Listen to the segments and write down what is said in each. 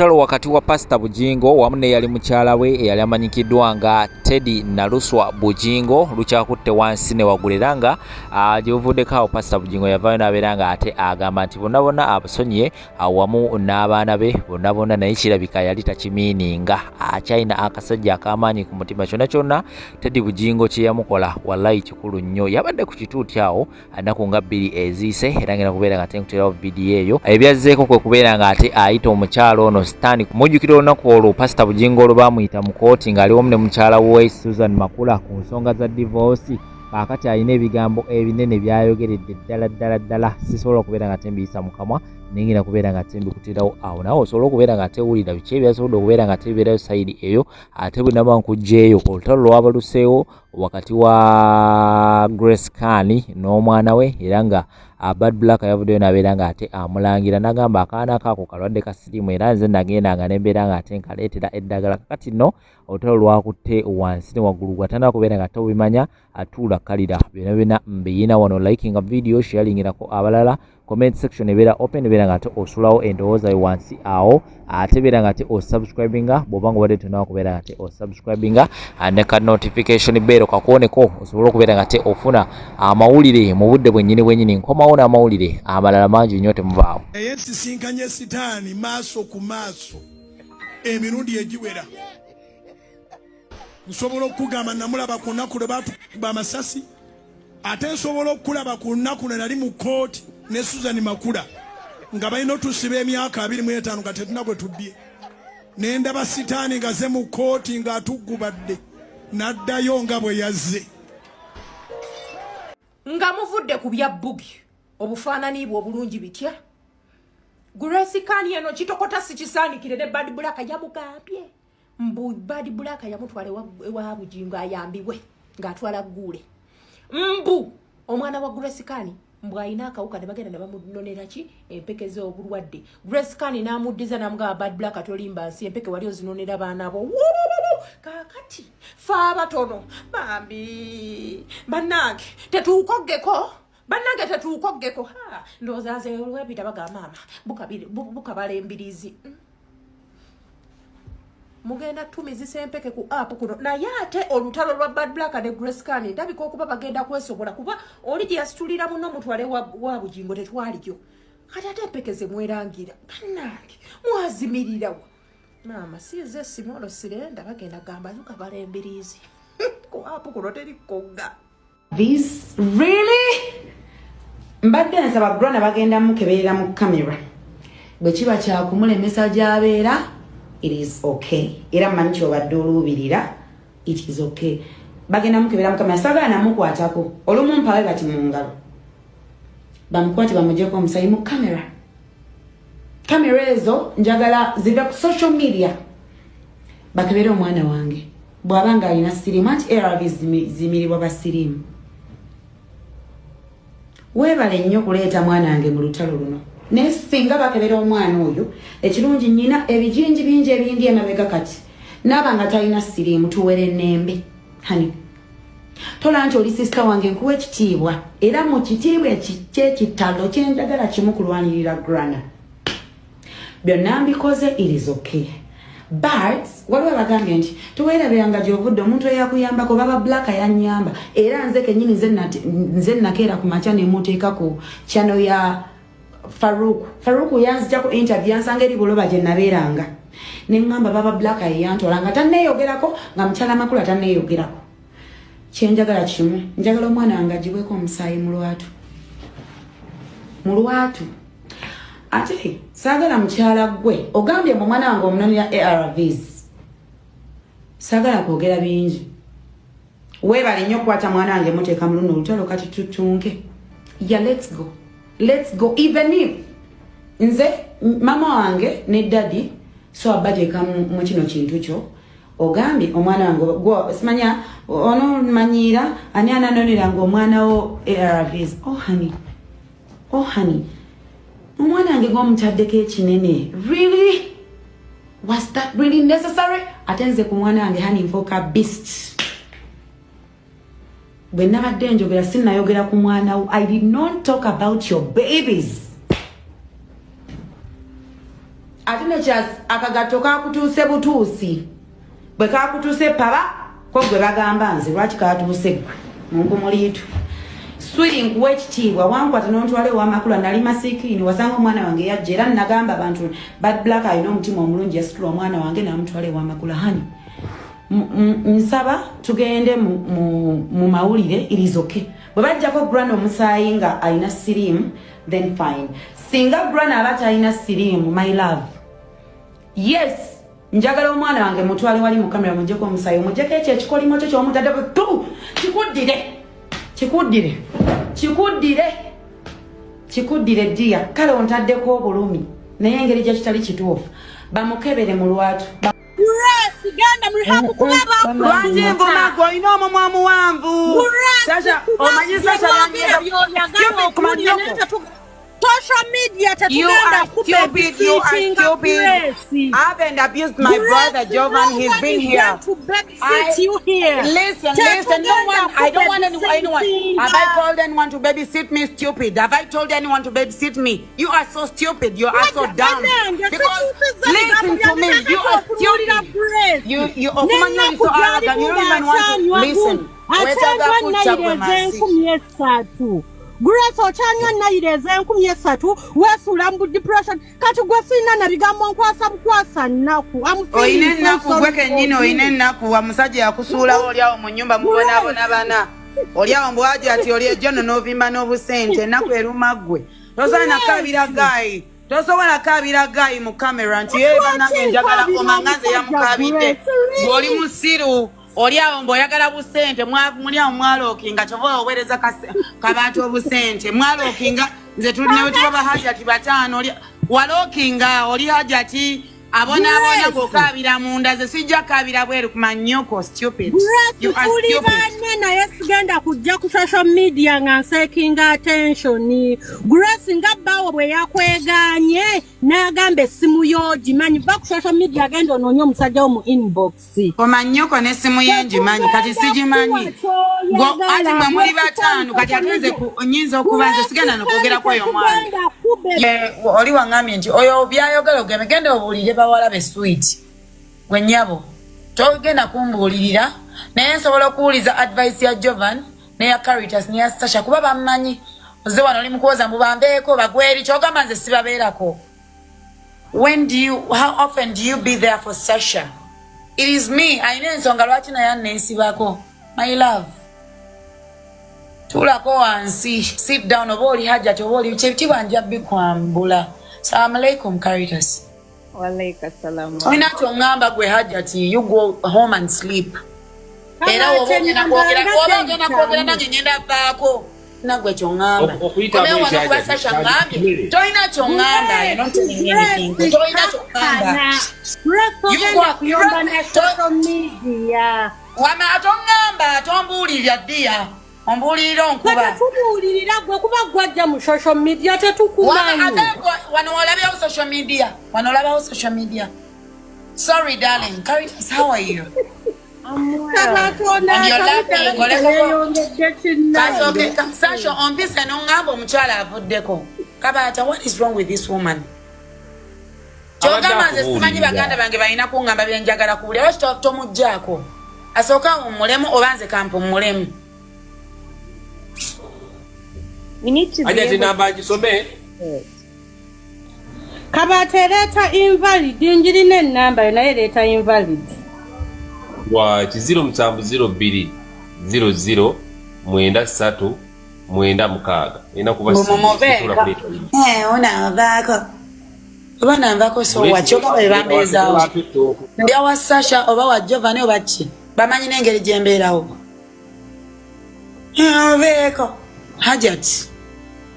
Olutalo wakati wa Pastor Bujingo wamu ne yali mukyala we eyali amanyikiddwa nga Teddy Naluswa Bujingo lukyakutte wansi ne wagulira nga gyebuvuddeko awo Pastor Bujingo yavaayo n'abeera nga ate agamba nti bonna abasonyiye awamu n'abaana be bonna naye kirabika yali takimiininga akyalina akasajja ak'amaanyi ku mutima kyonna Teddy Bujingo kye yamukola wallahi kikulu nnyo yabadde ku kituuti awo ennaku nga 2 eziise era ngenda kubeera nga tenkuterawo vidiyo eyo ebyazzeeko kwe kubeera nga ate ayita omukyalo ono Stan mujjukira olunaku olwo Pastor Bujingo olwo baamuyita mu kooti ng'aliwo ne mukyala we Susan Makula ku nsonga za divorce kaakati alina ebigambo ebinene byayogeredde ddala sisobola okubeera nga tembiyisa mu kamwa nengera kubeera nga tembikutirawo awo nawe osobola okubeera nga tewulira biki ebyasobodde okubeera nga tebibeerayo sayidi eyo ate bwe naba nkugjeeyo olutalo lwabaluseewo wakati wa Grace Kani n'omwana we era nga Bad Black yavuddeyo n'abeera nga ate amulangira n'agamba akaana kaako kalwadde ka siriimu era nze nagendanga ne mbeera nga ate nkaleetera eddagala kakati nno olutalo lwakutte wansi ne waggulu gwatandika kubeera nga tobimanya atuula kalira byonna mbiyina wano likinga video sharingirako abalala comment section ebeera open ebeera nga ate osulawo endowooza yo wansi awo ate beera nga ate osubscribinga bw'oba nga obadde tonawo kubeera nga ate osubscribinga ne ka notification bell kakuoneko osobola okubeera nga ate ofuna amawulire mu budde bwennyini nkomawo n'amawulire amalala mangi nnyo temuvaawo eyensisinkanye sitaani maaso ku maaso emirundi egiwera nsobola okugamba namulaba ku nnaku lwe baatukuba amasasi ate nsobola okulaba ku nnaku lwe nali mu kooti ne Susan Makula nga balina otusiba emyaka 25 nga tetuna gwe tuddye nendaba sitaani nga ze mu kooti ng'atuggubadde n'addayo nga bwe yazze nga muvudde ku bya bbugi obufaanani bwe obulungi bitya Grace Kani eno kitokota sikisaanikire ne Bad Black yamugambye mbu Bad Black yamutwale wa Bujingo ayambibwe ng'atwala ggule mbu omwana wa Grace Kani mbu ayina akawuka ne bagenda ne bamunonera ki empeke z'obulwadde Grace Kani n'amuddiza n'amugamba Bad Black atolimba nsi empeke wali ozinonera baana bo kakati fa batono bambi bannange tetuukoggeko ndowooza nze webita bagamba maama bukabala embirizi mugenda tumizisa empeke ku app kuno naye ate olutalo lwa Bad Black ne Grace Kani ndabika okuba bagenda kwesobola kuba oli gye yasitulira muno mutwale wa Bujingo tetwaliyo kati ate empeke ze mwerangira bannange mwazimirirawo maama sinze simolo sirenda bagenda gamba tukabala embirizi ku app kuno terikogga this really mbadde nsaba grona bagenda mukeberera mu kamera bwe kiba kyakumulemesa gy'abeera it is okay era manyi kyobadde oluubirira it is okay bagenda mukebera mu kamera sagala namukwatako olumu mpawe bati mu ngalo bamukwate bamugyeko omusayi mu kamera ezo njagala zive ku social media bakebere omwana wange bw'abanga alina sirimu anti ARV zimiribwa basirimu weebale nnyo kuleeta mwana wange mu lutalo luno ne singa bakebera omwana oyo ekirungi nnyina ebijinji bingi ebindi emabega kati n'abanga talina siriimu tuwere nnembe hani tola nti oli sisita wange nkuwa ekitiibwa era mu kitiibwa kyekitalo kyenjagala kimu kulwanirira grana byonna mbikoze it is okay but waliwo bagambye nti tuweeraberanga gy'ovudde omuntu eyakuyambako baba Black yanyamba era nze kennyini nze nakeera ku makya ne muteeka ku channel ya Faruku yanzijako interview yansanga eri buloba gye nabeeranga ne ngamba baba Black yantola nga tanneeyogerako nga mukyala Makula tanneeyogerako kyenjagala kimu njagala omwana wange agibweko omusaayi mu lwatu ate saagala mukyala gwe ogambye mu mwana wange omunonera ARVs saagala kwogera bingi weebale nnyo okukwata mwana wange muteeka mu luno olutalo kati tutunke let's go even if nze mama wange ne daddy so abateeka mu kino kintu kyo ogambye omwana wange simanya ono manyira ani ananonera nga omwana wo ARVs oh honey omwana wange gw'omutaddeko ekinene really was that really necessary ate nze ku mwana wange honey nfoka beast bwe nabadde njogera sinnayogera ku mwana wo I did not talk about your babies ate ne kyas akagato kakutuse butuusi bwe kakutuse paba ko gwe bagamba nze lwaki katuse mungu mulitu swiri nkuwa ekitiibwa wankwata n'ontwala ewamakula nali masikiini wasanga omwana wange yajja era nagamba abantu bad black alina omutima omulungi yasitula omwana wange n'amutwala ewamakula hani nsaba tugende mu mawulire irizoke bwe bajjako grana omusaayi nga alina siriimu then fine singa grana aba talina siriimu my love yes njagala omwana wange mutwale wali mu kamera mujjeko omusaayi omujjeko ekyo ekikolimo kyo ky'omutadde tu kikuddire dia kale ontaddeko obulumi naye engeri gye kitali kituufu bamukebere mu lwatu Siganda mlihabu kulaba lwati mbumago ina omumwa muwanvu sasa omanyi sasa social media tatuganda stupid. You are stupid. I haven't abused my brother Jovan. He's been here. Listen. No one. I don't want anyone. Have I called anyone to babysit me? Stupid. Have I told anyone to babysit me? You are so stupid. You are so dumb. Because listen to me. You are stupid. You so arrogant. You don't even want to listen. Grace ochanywa nayireze 13 wesula mbu depression kati gwesina na bigambo nkwasa naku oine naku gweke nyino oine naku wa musajja yakusuula olyawo mu nyumba mubona bana olyawo mbwaje ati olye jono novimba n'obusente naku erumagwe tosobola kabira gayi mu camera nti banange njagala omangaze yamukabidde oli musiru olyawo mboyagala busente mulyawo mwalookinga kyova owereza kabantu obusente mwalookinga nze tulinawe tubaba hajati batano walookinga oli hajati abona ng'okaabira munda ze sijja kaabira bweru kumanyoko stupid. You are stupid. Naye sigenda kujja ku social media nga nseekinga attention. Grace nga bbawo bwe yakweganye n'agamba essimu yo gimanyi va ku social media agenda onoonya omusajja wo mu inbox. Omanyoko n'essimu ye ngimanyi kati sigimanyi. Ati mwe muli bataano kati atenze nyinza okuba nze sigenda n'okwogerako oyo omwana. Oli wangambye nti oyo byayogera ogeme genda obuulire bawala be sweet. Gwe nnyabo togenda kumbuulirira naye nsobola okuwuliza advice ya Jovan ne ya Caritas ne ya Sasha kuba bammanyi oze wano oli mukuwoza mbubambeeko bagweri kyogamba nze sibabeerako. How often do you be there for Sasha? It is me. Ayina ensonga lwaki naye anneesibako. My love. Tulako wansi. Sit down oba oli hajjati oba oli kyebitibwa nja bikwambula. Assalamu alaikum Caritas. Walaika salamu. Oyina kyongamba gwe hajjati you go home and sleep. Era oba ogenda kwogera nange ngenda vaako. Nagwe kyongamba. Omewa nakuba Sasha ngambye. Toyina kyongamba. You're not telling anything. Toyina kyongamba. Kuyomba na social media. Wama atongamba tombuulirira ddiya. Ombuulirira onkuba. Kati tumuulirira gwe kuba gwajja mu social media tetukumanyi. Wano olabewo social media. Wano olabewo social media. Sorry darling. Caritas, how are you? I'm well. And you're laughing. Sasha, on this and on omukyala avuddeko. Kabata, what is wrong with this woman? Kyogamba nze simanyi baganda bange balina kungamba bye njagala kuwulira. Lwaki tomuggyako? Asooka omulemu oba nze kampa omulemu. We need to Ajati namba gisome. Kabata leeta invalid njirina ennamba naye leeta invalid. Wa 0702 00 93 96 ina kuba onavako oba navako so wachoka bwe bambezawo ndi awa Sasha oba wa Jovan oba ki bamanyi n'engeri gye mbeerawo oveko hajati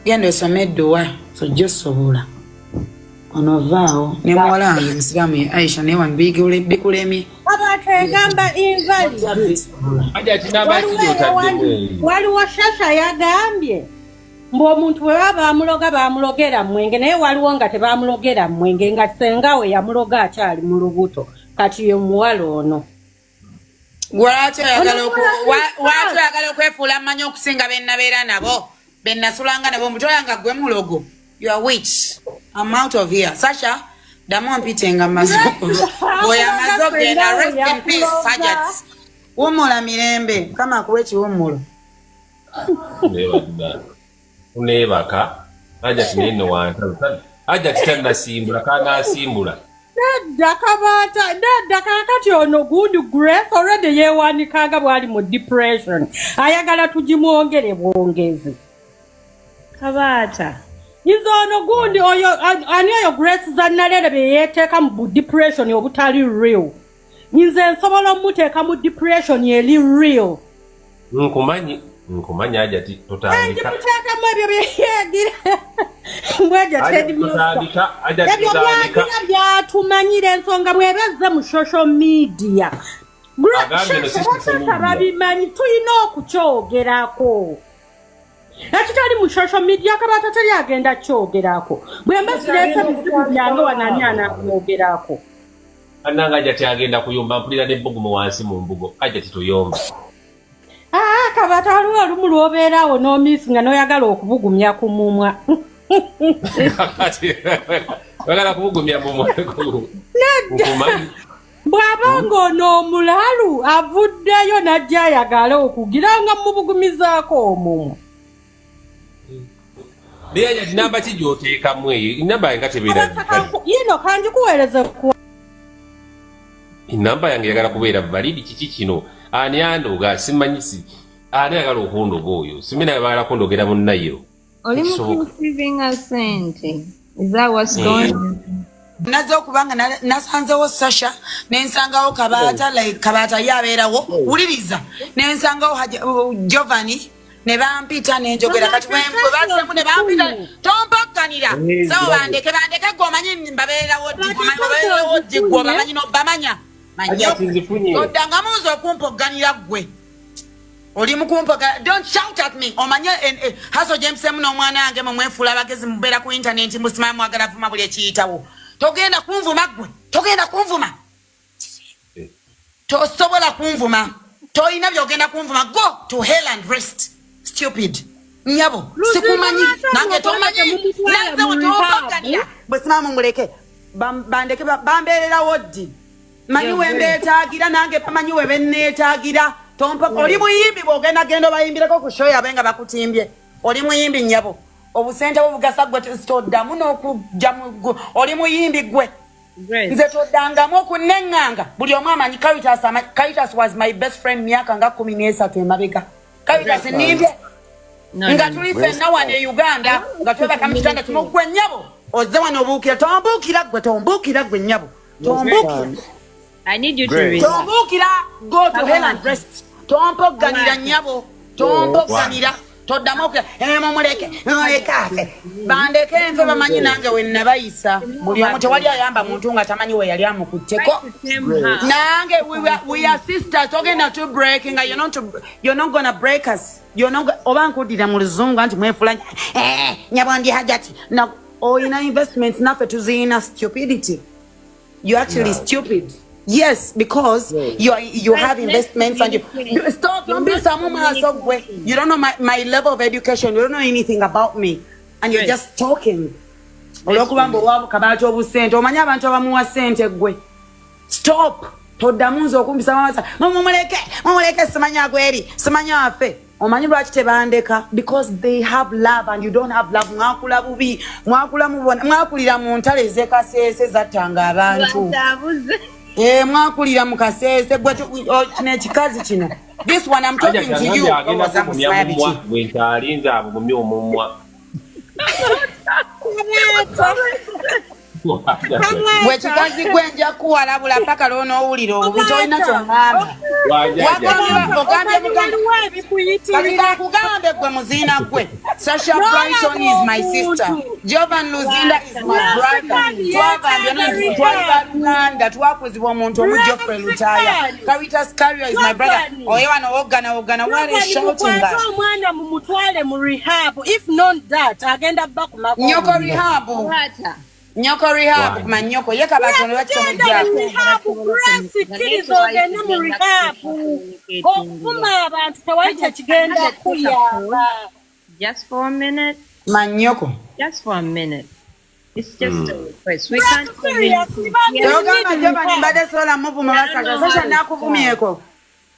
genda osome edduwa sojja osobola onovaawo ne muwala wange musiraamu ye Aisha naye wambigule bikulemi abategamba invalid. Ajati namba kitotadde. Waliwo Sasha yagambye mbu omuntu bwe baba bamulogera mwenge naye waliwo nga tebamulogera mwenge nga sengawe yamuloga akyali mu lubuto kati ye muwala ono. Lwaki oyagala okwefuula amanyi okusinga be nabeera nabo be nasulanga nabo mutoyanga gwe mulogo. You are witch. I'm out of here. Sasha, Damo mpitenga mazoku. Boya mazoku na rest in peace Hajat. Umula mirembe kama kuwechi umulo. Unebaka Hajat nino wanta. Hajat tanda simbula kana simbula. Dada kakati ono gundi Grace already yewanikaga bwali mu depression. Ayagala tujimwongere bwongezi. Kabata. Izo ono gundi oyo ani oyo Grace zannalere beyeteeka mu depression obutali real. Nze nsobola muteeka mu depression eri real. Nkumanyi Hajati totandika. Muteeka mu ebyo byeyegira. Mwaja Teddy Musa. Ebyo byatumanyira ensonga bwebezze mu social media. Babimanyi tulina okukyogerako. Ekitali mu social media Kabata tali agenda kyogerako. Bwemba sirese bizibu byange wanani anakwogerako. Ananga Hajati agenda kuyomba mpulira n'ebbugumu wansi mu mbugo. Hajati tuyomba. Kabata waliwo olumu lw'obeerawo n'omiisinga n'oyagala okubugumya ku mumwa. Wagala kubugumya mumwa. Bw'aba ng'ono omulalu avuddeyo n'ajja ayagala okugira nga mubugumizaako omumwa. Naye namba ki gy'oteekamu eyo? Enamba yange tebeera yino kanjikuweereze ku enamba yange yagala kubeera validi kiki kino? Ani andoga simanyisi. Ani ayagala okundoga oyo? Simina yagala kundogera munnayiro. Oli receiving a sente. Is that what's going on? Nazo kubanga nasanzewo Sasha nensangawo Kabata like Kabata yabeerawo wuliriza nensangawo Giovanni ne bampita nenjogera kati bwe baasemu ne bampita tompakkanira so bandeke gomanyi mbabeerawo diggo bamanyi no bamanya odanga muzo okumpogganira gwe oli mukumpoga don't shout at me omanya haso James muno omwana wange mu mwefula bagezi mubera ku internet musima mwagala vuma buli ekiyitawo togenda kunvuma gwe togenda kunvuma tosobola kunvuma toyina byogenda kunvuma go to hell and rest stupid nyabo sikumanyi nange tomanyi nanze wotopakania musima muleke bandeke bambeerera wodi manyi wembeetaagira nange pamanyi webenneetaagira tompa oli muyimbi bwogenda gendo bayimbireko ku show yabenga bakutimbye oli muyimbi nyabo obusente buvugasa gwe toddamu n'okujja oli muyimbi gwe nze toddangamu okunnenganga buli omu amanyi Caritas was my best friend myaka nga 13 emabega Caritas nimbye nga tuli ffenna wano e Uganda nga twebaka mu kitanda kimu gwe nnyabo ozze wano obuukira tombuukira gwe nnyabo tombuukira I need you to read. Tombukira go to hell and rest. Tompogganira nyabo. Tompogganira. Toddamoka. Muleke bandeke enfe bamanyi nange we nabayisa. Buli omu tewali ayamba muntu nga tamanyi we yali amukutteko. Nange we are sisters. Ogenda to breaking. You're not gonna break us. You're not oba nkudira mu luzungu anti mwefulanya. Nyabondi Hajati. Now oyina investments nafe tuzina stupidity. You're actually stupid. Yes, because you have investments and you stop. Don't be someone who you don't know my level of education. You don't know anything about me, and you're just talking. Stop. Todamunzo kumbisa mama. Mumuleke simanya gweri, simanya afe. Omanyi lwaki tebandeka because they have love and you don't have love. Mwakula bubi, mwakula mubona, mwakulira mu ntale zekasese zatanga abantu. Mwakulira mu kasese gwe kine kikazi kino. This one I'm talking to you. Wentalinza abugumye omumwa. Gwe kikazi gwenja kuwalabula paka lono owulira obutolina kyongamba. Kugambe gwe muzina gwe. Sasha Brighton is my sister. Jovan Luzinda is my brother. Twavanga twakuzibwa omuntu omujjofre lutaya. Caritas Carrier is my brother. Oyewano ogana wale shouting that. Omwana mu mutwale mu rehab. If not that agenda back ku makoma. Nyoko rehab. Nyoko rehab manyoko yeka bakono bakimujja. Rehab Grace kirizo ogenda mu rehab. Okufuma abantu tewali kigenda kuyamba. Just for a minute. Manyoko. Just for a minute. It's just a request. We can't seriously, Yogamba Jovani mbadde sola muvuma basaka. Sasha nakuvumyeko.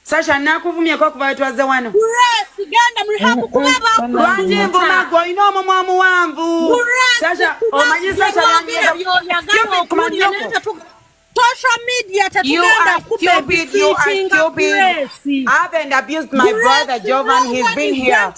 Sasha nakuvumyeko kuba twaze wano. Grace genda mlihabu kubaba. Lwaki mvuma gwe olina omumwa muwanvu. Sasha omanyi Sasha yange kumanyoko. Social media You are stupid. You are stupid. I haven't abused my brother Jovan. He's been here.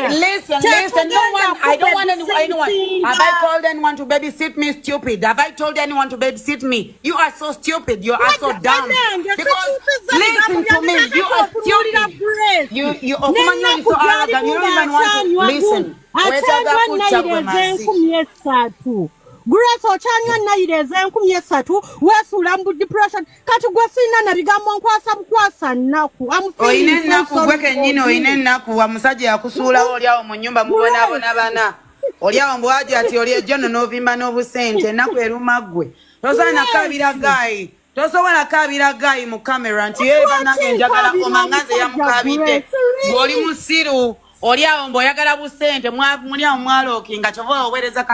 Listen. No one. I don't want anyone. Have I called anyone to babysit me? Stupid. Have I told anyone to babysit me? You are so stupid. You are so dumb. Because listen to me. You are stupid. You okumanya so arrogant. You don't even want to listen. Wetaga kuchagwe masi. Grace ochanywa nayireze 13 wesula mbu depression kati gwe sina na bigambo nkwasa naku oyine naku gweke nyino oyine naku wa musajja yakusuula oliawo mu nyumba mubona bana oliawo mbwaje ati oli John novimba n'obusente naku eruma gwe tosana kabira gayi mu camera nti banange njagala omangaze ya mukabide oli musiru oliawo mboyagala busente muliawo mwalokinga kyova owereza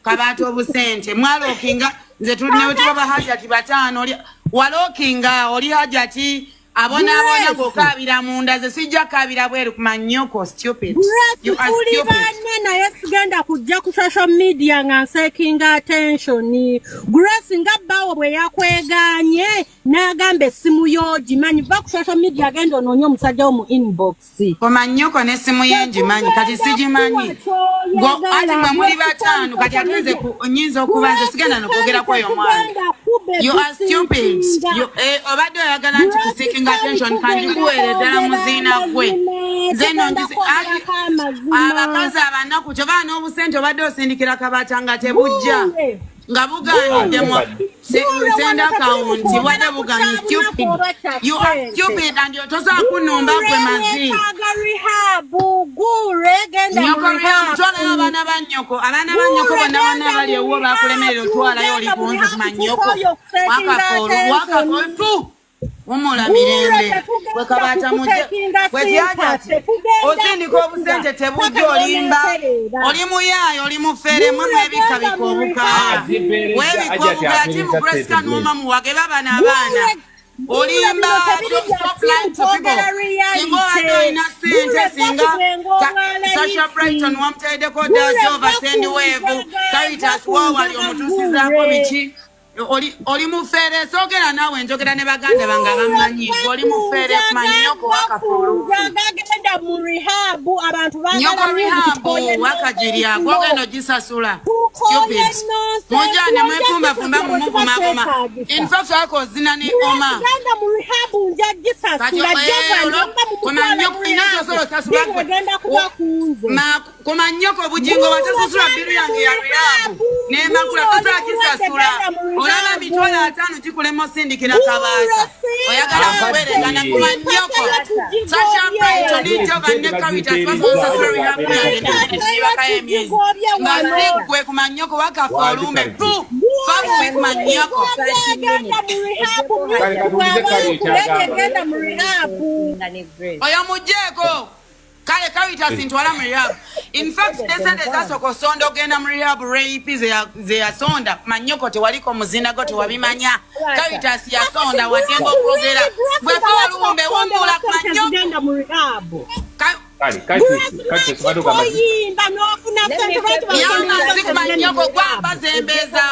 kabantu obusente mwalokinga nze tulinawe tubaba hajati batano walokinga oli hajati abona gokabira munda ze sijja kabira bweru kumanyoko stupid. You are stupid. Na yesigenda kujja ku social media nga seekinga attention. Grace ngabbawo bwe yakweganye n'agamba essimu yo gimanyi va ku social media agenda onoonya omusajja wo mu inbox. Komanyoko n'essimu ye ngimanyi kati sigimanyi. Ati mwe muli batano kati agenze nyinza okubanza sigenda n'okwogera kweyo mwana. You are stupid. Obadde oyagala nti kuseekinga attention kandi kuwere ddala muzina gwe. Zeno ndisi abakazi abanaku kyova n'obusente obadde osindikira kabata nga tebujja nga buganidde mu send account wadde buganyi stupid. You are stupid and tosobola kunnumba gwe mazi. Twalayo abaana ba nnyoko bonna bali ewuwo bakulemerera otwalayo oli kunze kuma nnyoko wakakoolu Umula mirembe wekabata muje wetiajati osindika obusente tebujja olimba oli muyayo oli mufere mwe ebika bikobuka webikobuka ati mu Grace numa muwage baba n'abaana olimba stop lying to people singo adoina sente singa Sasha Brighton wamtaideko Jova sendi wevu Caritas wawali omutusizaako biki oli mufere sogera nawe njogera ne baganda banga bamanyi oli mufere kumanyoko wakafulu agenda mu rehab abantu rehab wakajiriya gwogendo gisasula stupid mujane mwefumba fumba mu muvuma in fact ako zina ni oma agenda mu rehab nja gisasula kumanyoko inazo solo sasula agenda kuba kunze kumanyoko bujingo watasasula biru yange ya rehab nema kula tasala gisasula olaba mitwala 5 gikulemo sindikira kabata oyagala kuweregana kumanyoko Sasha Brighton ni Jova ne Caritas wasasula rehab yange ngazigwe kumanyoko wakafolume tu fafu kumanyoko agenda mu rehab oyo mujeko kale Caritas ntwala mu rehab. In fact desande zasoko sonda ogenda mu rehab rape ze yasonda manyoko tewaliko muzinda go tewabimanya Caritas yasonda watembo kwogera bwe falumbe wumula manyoko agenda mu rehab Kati sibaduka oyimba n'ofuna sente manyoko gwamba zembeza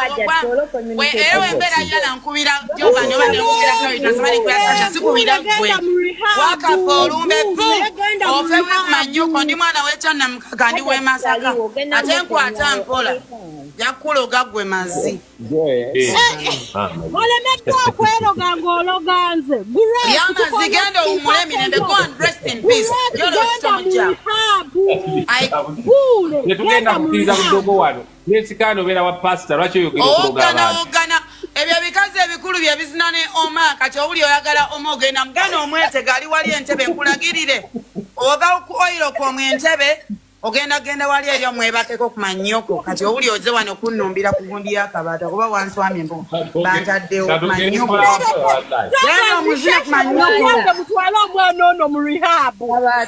we ewe mbera yala nkubira Jova ne bane nkubira Caritas bali kwa Sasha sikubira gwe wakafolumbe tu ofewe manyoko ndi mwana wechana mukaka ndi we Masaka ate nkwata mpola yakuloga gwe mazi olemedde okweroga ng'ologanze yamazi genda umule mirembe go and rest in peace yolo stomuja netugenda kukiriza kudogo wano nesikano bera wa pastor lwaki oyogera okuloga abantu ogana ebyo bikazi ebikulu bye bizina ne oma kati obuli oyagala oma ogenda mugana omwetega ali wali entebe nkulagirire oba ku oilo kwa mwentebe genda wali eryo mwebakeko ku manyoko kati owuli oze wano kunnumbira ku gundi y'akabaata kuba wanswamye mbo bantaddewo ku manyoko genda omuzire ku manyoko mutwale omwana ono mu rehab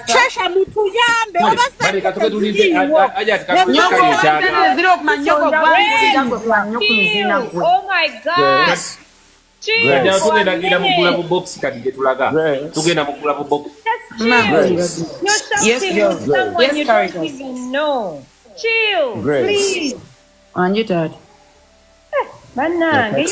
shesha mutuyambe zire ku manyoko gwazira gwe ku manyoko muzina gwe. Oh my God. Tugenda mugula bu box kati gye tulaga. Tugenda mugula bu box. Yes, someone you don't even know. Chill, please. Anji tati. Manange,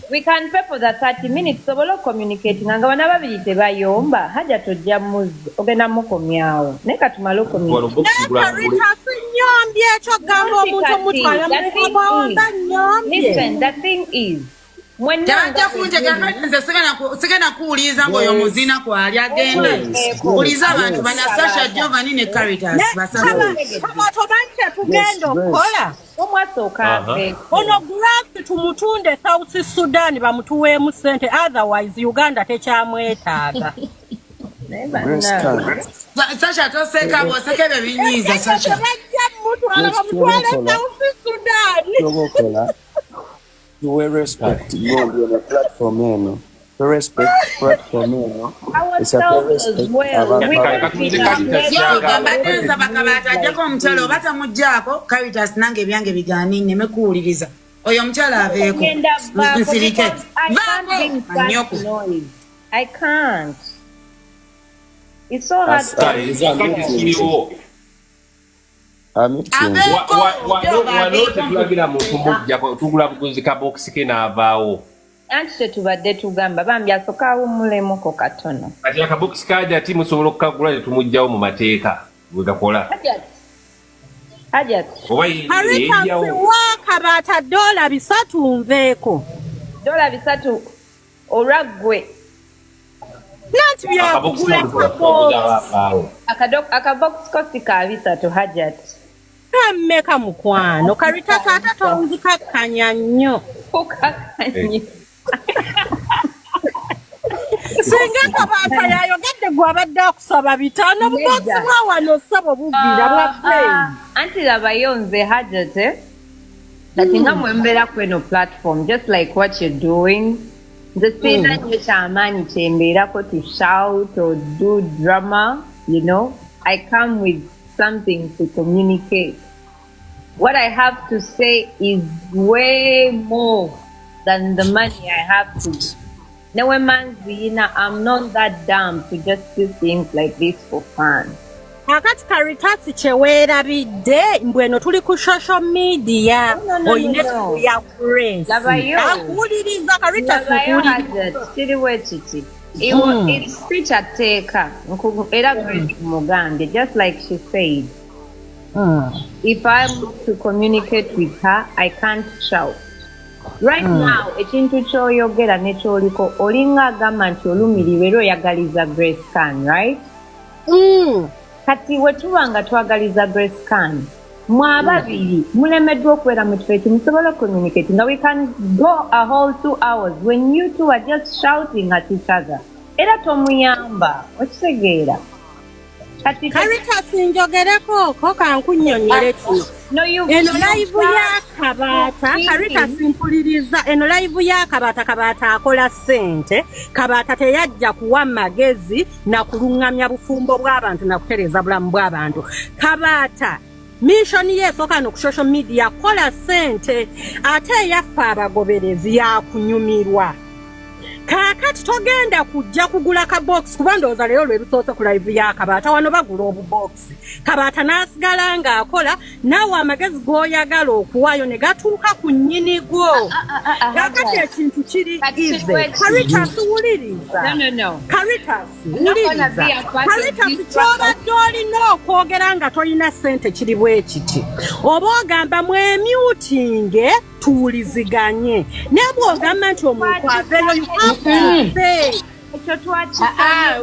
we can pay for the 30 minutes. So we'll communicate. Nga wana babiri tebayomba haja tojja muzi ogenda mukomyawo neka tumalo communicate. Listen, the thing is when sigana kuuliza ngoyo muzina kwali agenda kuuliza abantu bana Sasha Giovanni ne Caritas basaba tugenda okukola ono graft tumutunde South Sudan bamutuweemu sente otherwise Uganda tekyamwetaaga. Sasha toseka bosekebe binyiza Sasha you will respect you on the platform, you know. To respect platform, you know. It's a respect. Jako mchalo bata mujako Caritas nange byange bigani nemekuuliriza oyo mchala aveeko nsirike I can't. It's so hard. Tugula buguzi ka box ke naavaawo anti tubadde tugamba bambi asooka awumulemu katono kati aka box kaja ati musobola okukagula tetumugjawo mu mateeka bwe gakola Hajat wakabaata $3 nveeko $3 olwaggwe nanti byakugula akabox kosi ka $3 Hajat mmeka mukwano Caritas ate tonzikakkanya nnyo singa kabaata yayogedde gwabadde akusaba 5 buboksi bwa wano ssabo bubwira bwa play anti labayo nze Hajat kati nga mwembeera kweno platform just like what you're doing nze sina nnyo kyamaanyi kyembeerako to shout or do drama, you know. I come with something to communicate. What I have to say is way more than the money I have to. Now, I'm not that dumb to just do things like this for fun. Akati Caritas chewerabidde mbweno tuli ku social media oyinefu ya Grace akuliriza Caritas kiri it's such a taker era Grace Mugande just like she said. If I'm to communicate with her, I can't shout. Right now, ekintu kyoyogera nekyoliko olinga agamba nti olumiriwe era oyagaliza Grace Khan, right? Kati wetuwanga twagaliza Grace Khan mwababiri mulemeddwa okubeera mu kifo ekyo musobola communicate nga we can go a whole 2 hours when you two are just shouting at each other era tomuyamba okitegeera kati Caritas njogereko ko kankunnyonnyole kino eno live ya Kabaata Caritas mpuliriza eno live ya Kabaata akola ssente Kabaata teyajja kuwa magezi na kulungamya bufumbo bw'abantu na kutereza bulamu bw'abantu Kabaata mission yeesooka ku social media kola ssente ate yaffe abagoberezi yakunyumirwa kakati togenda kujja kugula ka box kuba ndowooza leero lwebisoose ku live ya Kabaata wano bagula obubox Kabaata n'asigala ng'akola naawe amagezi g'oyagala okuwaayo ne gatuuka ku nnyinigo kakati ekintu kiri ize Caritas wuliriza Caritas wuliriza Caritas ky'obadde olina okwogera nga tolina ssente kiri bwe kiti oba ogamba mwemyutinge tuwuliziganye ne bw'ogamba nti omuntu aveeyo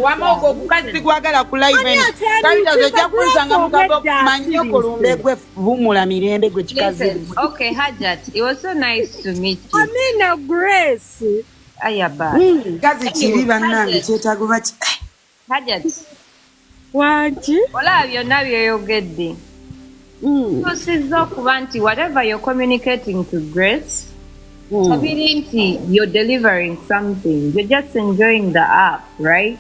wamogo okukazi gwagala ku live Caritas ojja kunsanga mu kabox manyoko lumbe gwe bumula mirembe gwe kikazi. Okay, Hajat, it was so nice to meet you. Amina Grace Ayaba. Gazi kibi bannange kyetaago baki. Hajat. Wanchi? Ola byonna byeyogedde. Tusizza okuba nti whatever you're communicating to Grace, you're delivering something. You're just enjoying the app, right?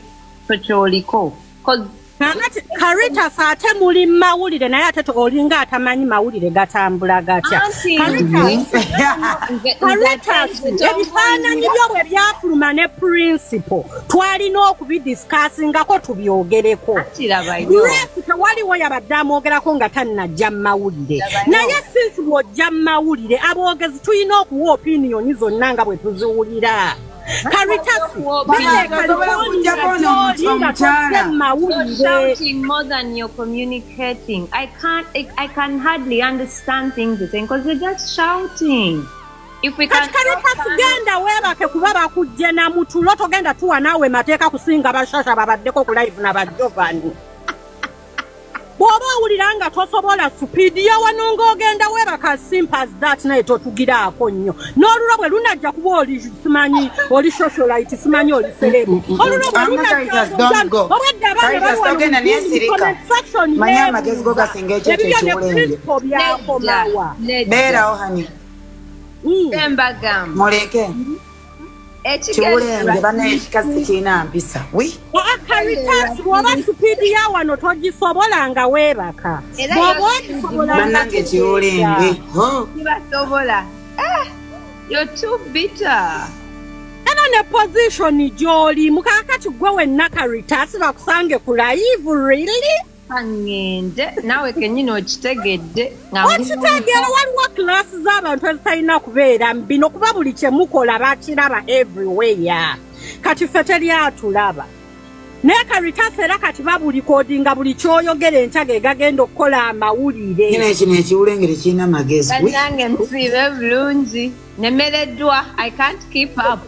So choliko. Because Karita ate muli mawulire naye ate olinga atamanyi mawulire gatambula gatya. Karita ebifaananyi byo bwe byafuluma ne principle twalina okubidiscussingako tubyogereko. Grace tewaliwo yabadde amwogerako nga tannajja mawulire. Naye since bw'ojja mawulire aboogezi tulina okuwa opinioni zonna nga bwe tuziwulira. You're shouting more than you're communicating. I can hardly understand things you're saying because you're just shouting. If we can genda webake kuba bakujje na mutulo togenda tuwa nawe mateeka kusinga bashasha babaddeko ku live na bajovani. Bw'oba owuliranga tosobola supiidi yawanonga ogenda webaka simple as that naye totugiraako nnyo. N'olulo bwe lunajja kuba oli simanyi oli socialite simanyi oli serebu. Olulo bwe lunajja obwedda abaana bawagenda niyesirika. Manya amagezi go gasinga ekyo ekiwulenge. Beerawo hani. Embagam. Muleke. Kiwulenge bana ekikazi kirina mpisa. Caritas bw'oba supiidi ya wano togisobola nga weebaka. Bw'oba ogisobola bannange kiwulenge. Tibasobola. You're too bitter. Era ne position gy'oli mukakati gwe wenna Caritas bakusange ku live really? Angende nawe kenyini okitegedde okitegera waliwo klasi z'abantu ezitalina kubeera mbino kuba buli kye mukola bakiraba everywhere kati ffe teryatulaba naye Caritas era kati babulikodinga buli kyoyogera enkyaga egagenda okukola amawulire nyina kino ekiwulengere kirina magezi nange nsiibe bulungi nemereddwa I can't keep up.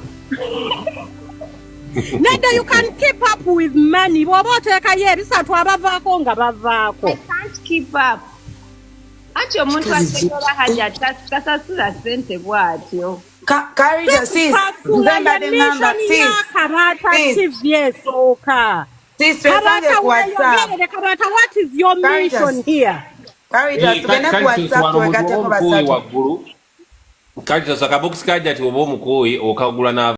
Neda you can keep up with money. Bw'oba oteekayo ebisatu abavaako nga bavaako. I can't keep up. Ati omuntu atekola haja tasasula ssente bw'atyo. Caritas sis. Nzemba de ngamba sis. Kabata TV esooka. Sis twesange ku WhatsApp. Kabata what is your mission here? Caritas tugende ku WhatsApp twegatteko basatu. Caritas akabokisi kajja ti oba omukuuyi okagula na